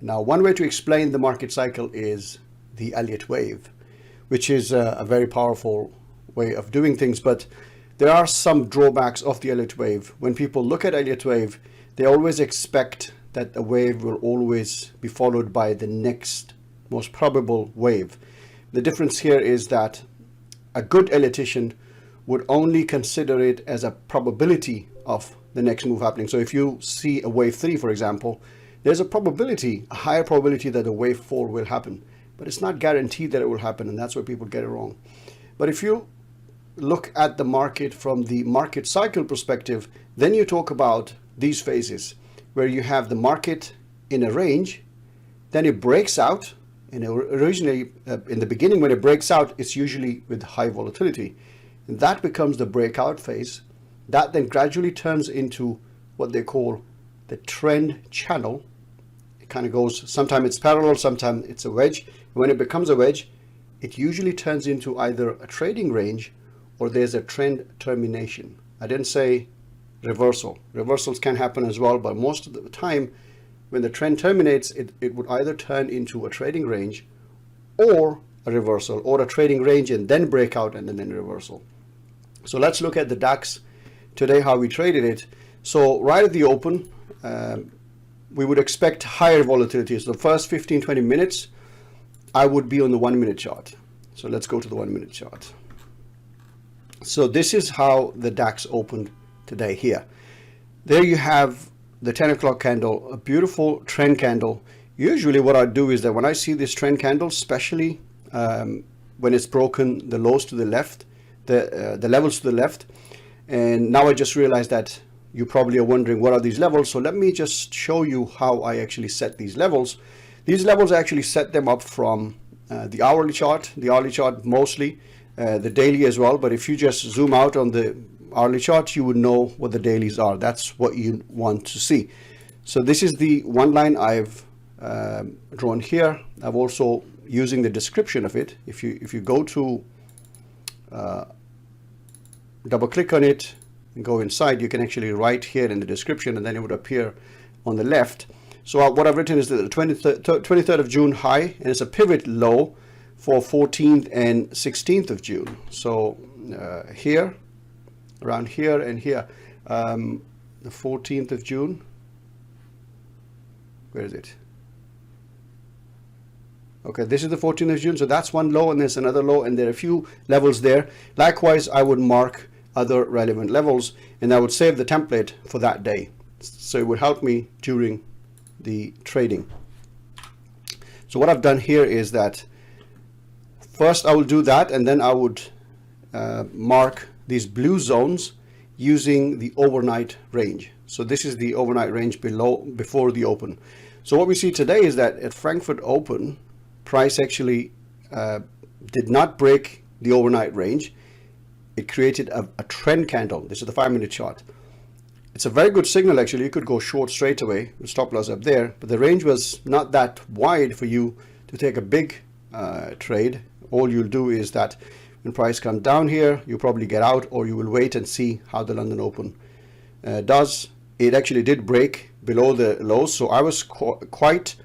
Now, one way to explain the market cycle is the Elliott wave, which is a very powerful way of doing things. But there are some drawbacks of the Elliott wave. When people look at Elliott wave, they always expect that the wave will always be followed by the next most probable wave. The difference here is that a good Elliottian would only consider it as a probability of the next move happening. So if you see a wave 3, for example, there's a probability, a higher probability that a wave 4 will happen, but it's not guaranteed that it will happen, and that's where people get it wrong. But if you look at the market from the market cycle perspective, then you talk about these phases where you have the market in a range, then it breaks out, and originally in the beginning when it breaks out, it's usually with high volatility. And that becomes the breakout phase. That then gradually turns into what they call the trend channel. It kind of goes, sometimes it's parallel, sometimes it's a wedge. When it becomes a wedge, it usually turns into either a trading range or there's a trend termination. I didn't say reversal. Reversals can happen as well, but most of the time when the trend terminates, it would either turn into a trading range or a reversal, or a trading range and then breakout and then reversal. So let's look at the DAX today, how we traded it. So right at the open, we would expect higher volatility. So the first 15-20 minutes, I would be on the 1 minute chart. So let's go to the 1 minute chart. So this is how the DAX opened today here. There you have the 10 o'clock candle, a beautiful trend candle. Usually what I do is that when I see this trend candle, especially when it's broken the lows to the left, the levels to the left, and now I just realized that you probably are wondering what are these levels. So let me just show you how I actually set these levels. These levels I actually set them up from the hourly chart mostly, the daily as well. But if you just zoom out on the hourly chart, you would know what the dailies are. That's what you want to see. So this is the one line I've drawn here. I've also using the description of it. If you go to double click on it and go inside, you can actually write here in the description, and then it would appear on the left. So what I've written is that the 23rd of June high, and it's a pivot low for 14th and 16th of June. So here, around here and here, the 14th of June, where is it? Okay, this is the 14th of June, so that's one low and there's another low, and there are a few levels there. Likewise, I would mark other relevant levels, and I would save the template for that day. So it would help me during the trading. So what I've done here is that first I will do that, and then I would mark these blue zones using the overnight range. So this is the overnight range before the open. So what we see today is that at Frankfurt Open, price actually did not break the overnight range. It created a trend candle. This is the 5 minute chart. It's a very good signal actually. You could go short straight away with stop loss up there, but the range was not that wide for you to take a big trade. All you'll do is that when price comes down here, you probably get out, or you will wait and see how the London Open does. It actually did break below the lows, so I was quite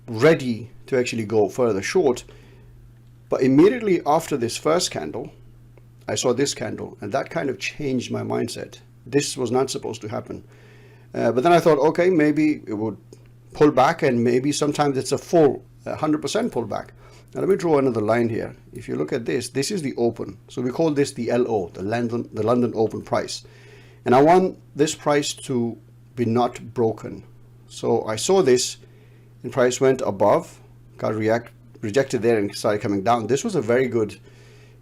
ready to actually go further short. But immediately after this first candle, I saw this candle, and that kind of changed my mindset. This was not supposed to happen. But then I thought, okay, maybe it would pull back, and maybe sometimes it's a full 100% pullback. Now let me draw another line here. If you look at this, this is the open. So we call this the LO, the London Open price. And I want this price to be not broken. So I saw this, and price went above, got rejected there and started coming down. This was a very good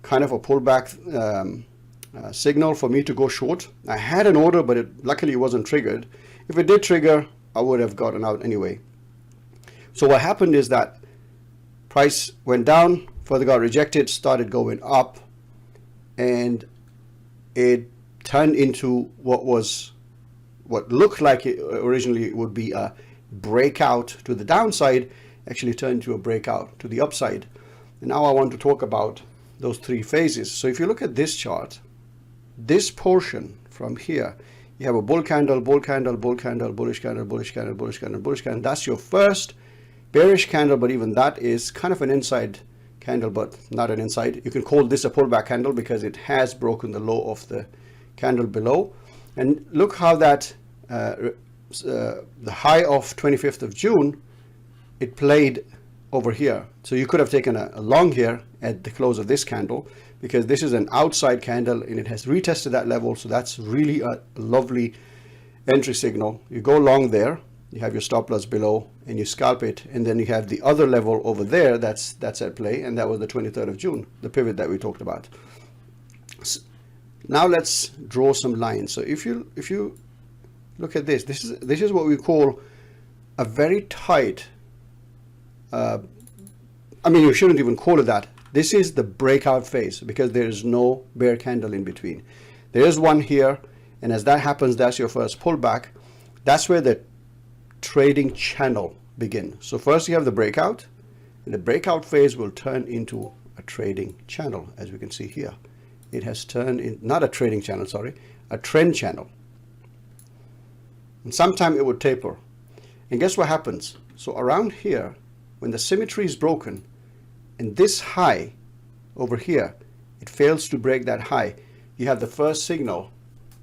kind of a pullback signal for me to go short. I had an order, but luckily it wasn't triggered. If it did trigger, I would have gotten out anyway. So what happened is that price went down, further got rejected, started going up, and it turned into what looked like it originally would be a breakout to the downside, actually turned into a breakout to the upside. And now I want to talk about those three phases. So if you look at this chart, this portion from here, You have a bull candle, bull candle, bull candle, bullish candle, bullish candle, bullish candle, bullish candle. That's your first bearish candle, but even that is kind of an inside candle, but not an inside. You can call this a pullback candle because it has broken the low of the candle below. And look how that the high of 25th of June, it played over here. So you could have taken a long here at the close of this candle, because this is an outside candle and it has retested that level. So that's really a lovely entry signal. You go long there, you have your stop loss below and you scalp it, and then you have the other level over there that's at play, and that was the 23rd of June, the pivot that we talked about. Now let's draw some lines. So if you look at this, this is what we call a very tight, I mean, you shouldn't even call it that. This is the breakout phase because there is no bear candle in between. There is one here, and as that happens, that's your first pullback. That's where the trading channel begins. So first you have the breakout, and the breakout phase will turn into a trading channel. As we can see here, it has turned in, not a trading channel, sorry, a trend channel. And sometime it would taper. And guess what happens? So around here, when the symmetry is broken, and this high over here, it fails to break that high, you have the first signal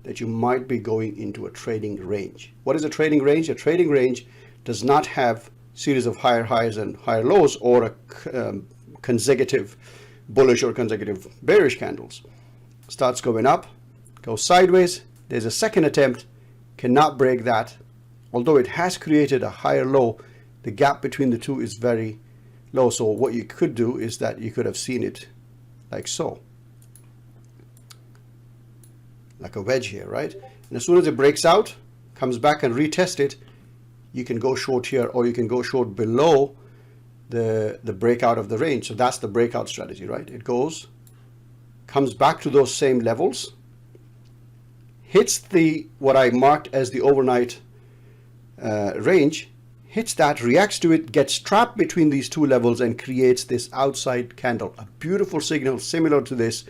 that you might be going into a trading range. What is a trading range? A trading range does not have series of higher highs and higher lows, or a consecutive bullish or consecutive bearish candles. Starts going up, goes sideways, there's a second attempt, cannot break that. Although it has created a higher low, the gap between the two is very low. So what you could do is that you could have seen it like so, like a wedge here, right? And as soon as it breaks out, comes back and retest it, you can go short here, or you can go short below the breakout of the range. So that's the breakout strategy, right? It goes, comes back to those same levels, hits the what I marked as the overnight range, hits that, reacts to it, gets trapped between these two levels and creates this outside candle. A beautiful signal similar to this,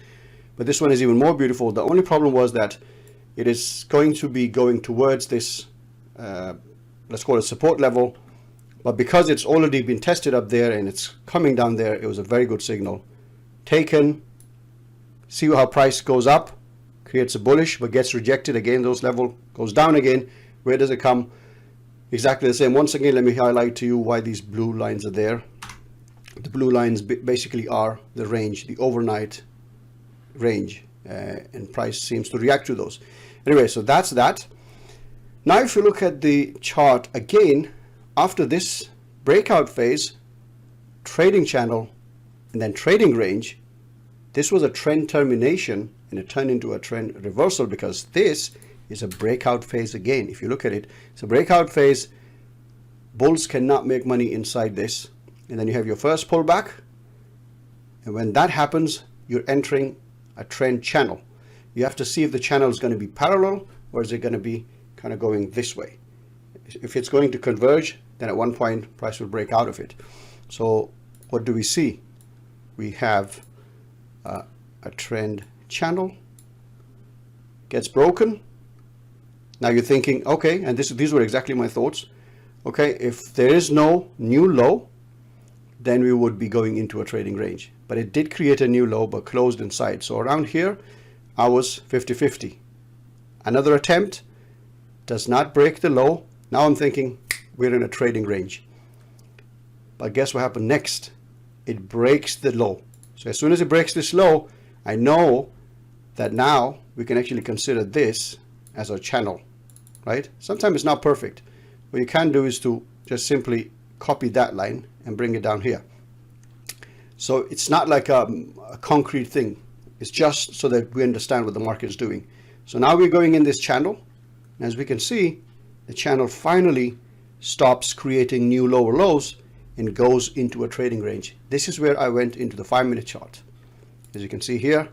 but this one is even more beautiful. The only problem was that it is going to be going towards this, let's call it support level, but because it's already been tested up there and it's coming down there, it was a very good signal. Taken, see how price goes up, creates a bullish, but gets rejected again, those level, goes down again. Where does it come? Exactly the same. Once again, let me highlight to you why these blue lines are there. The blue lines basically are the range, the overnight range, and price seems to react to those. Anyway, so that's that. Now if you look at the chart again, after this breakout phase, trading channel, and then trading range, this was a trend termination, and it turned into a trend reversal, because this is a breakout phase again. If you look at it, it's a breakout phase. Bulls cannot make money inside this. And then you have your first pullback. And when that happens, you're entering a trend channel. You have to see if the channel is going to be parallel, or is it going to be kind of going this way. If it's going to converge, then at one point price will break out of it. So what do we see? We have a trend channel, gets broken. Now you're thinking, okay, and these were exactly my thoughts. Okay, if there is no new low, then we would be going into a trading range. But it did create a new low, but closed inside. So around here, I was 50-50. Another attempt, does not break the low. Now I'm thinking we're in a trading range. But guess what happened next? It breaks the low. So as soon as it breaks this low, I know that now we can actually consider this as a channel, right? Sometimes it's not perfect. What you can do is to just simply copy that line and bring it down here. So it's not like a concrete thing. It's just so that we understand what the market is doing. So now we're going in this channel. As we can see, the channel finally stops creating new lower lows and goes into a trading range. This is where I went into the 5-minute chart. As you can see here.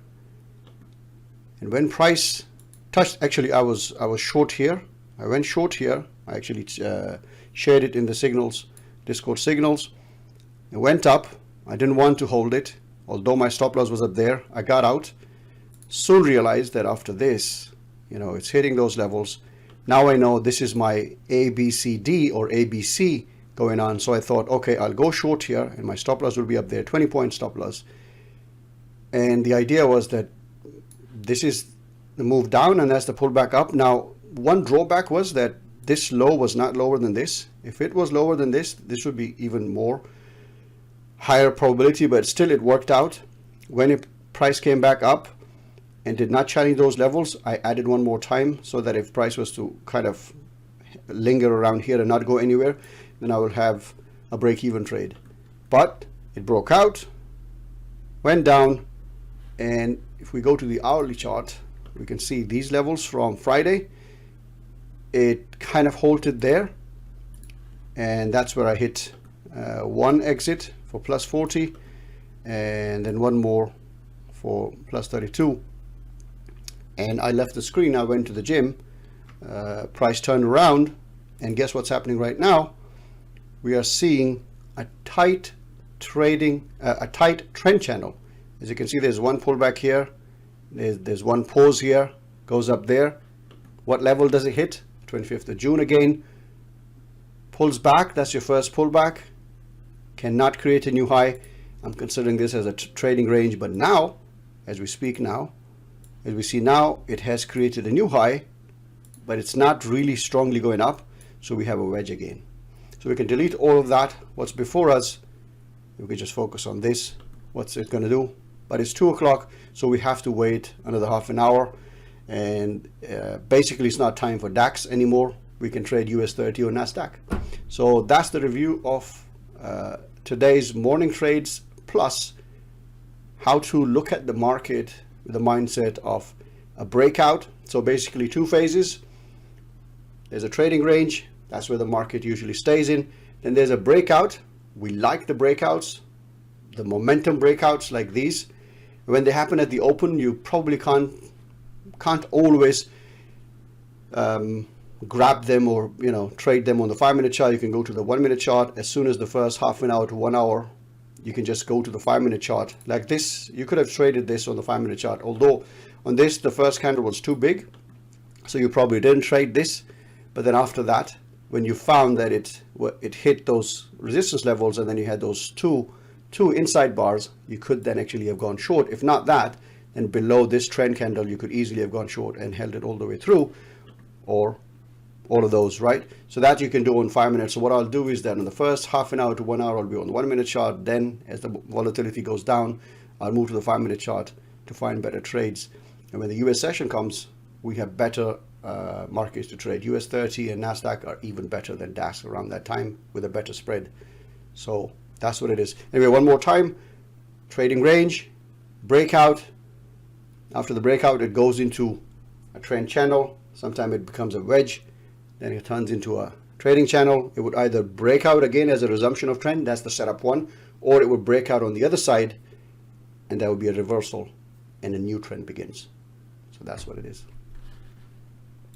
And when price touched, actually I was short here. I went short here. I actually shared it in the signals, Discord signals. It went up. I didn't want to hold it, although my stop loss was up there. I got out. Soon realized that after this, it's hitting those levels. Now I know this is my ABCD or ABC going on. So I thought, okay, I'll go short here and my stop loss will be up there, 20-point stop loss. And the idea was that this is the move down and that's the pullback up. Now, one drawback was that this low was not lower than this. If it was lower than this would be even more higher probability, but still it worked out. When the price came back up and did not challenge those levels, I added one more time so that if price was to kind of linger around here and not go anywhere, then I will have a break-even trade. But it broke out, went down, and if we go to the hourly chart, we can see these levels from Friday. It kind of halted there, and that's where I hit one exit for plus 40 and then one more for plus 32, and I left the screen. I went to the gym. Price turned around, and guess what's happening right now? We are seeing a tight trend channel. As you can see, there's one pullback here, there's one pause here, goes up there. What level does it hit? 25th of June again, pulls back. That's your first pullback, cannot create a new high. I'm considering this as a trading range, but now, as we speak now, as we see now, it has created a new high, but it's not really strongly going up, so we have a wedge again. So we can delete all of that. What's before us, we can just focus on this. What's it going to do? But it's 2 o'clock, so we have to wait another half an hour. And basically it's not time for DAX anymore. We can trade US30 or Nasdaq. So that's the review of today's morning trades, plus how to look at the market with the mindset of a breakout. So basically two phases. There's a trading range, that's where the market usually stays in. Then there's a breakout. We like the breakouts, the momentum breakouts like these. When they happen at the open, you probably can't always grab them or trade them on the 5-minute chart. You can go to the 1-minute chart. As soon as the first half an hour to 1 hour, you can just go to the 5-minute chart like this. You could have traded this on the 5-minute chart, although on this the first candle was too big, so you probably didn't trade this. But then after that, when you found that it hit those resistance levels and then you had those two inside bars, you could then actually have gone short. If not that, then below this trend candle you could easily have gone short and held it all the way through, or all of those, right? So that you can do on 5 minutes. So what I'll do is that in the first half an hour to 1 hour, I'll be on the 1-minute chart. Then as the volatility goes down, I'll move to the 5-minute chart to find better trades. And when the US session comes, we have better markets to trade. US30 and Nasdaq are even better than DAX around that time with a better spread. So that's what it is. Anyway, one more time, trading range, breakout. After the breakout, it goes into a trend channel. Sometimes it becomes a wedge. Then it turns into a trading channel. It would either break out again as a resumption of trend, that's the setup one, or it would break out on the other side, and that would be a reversal and a new trend begins. So that's what it is.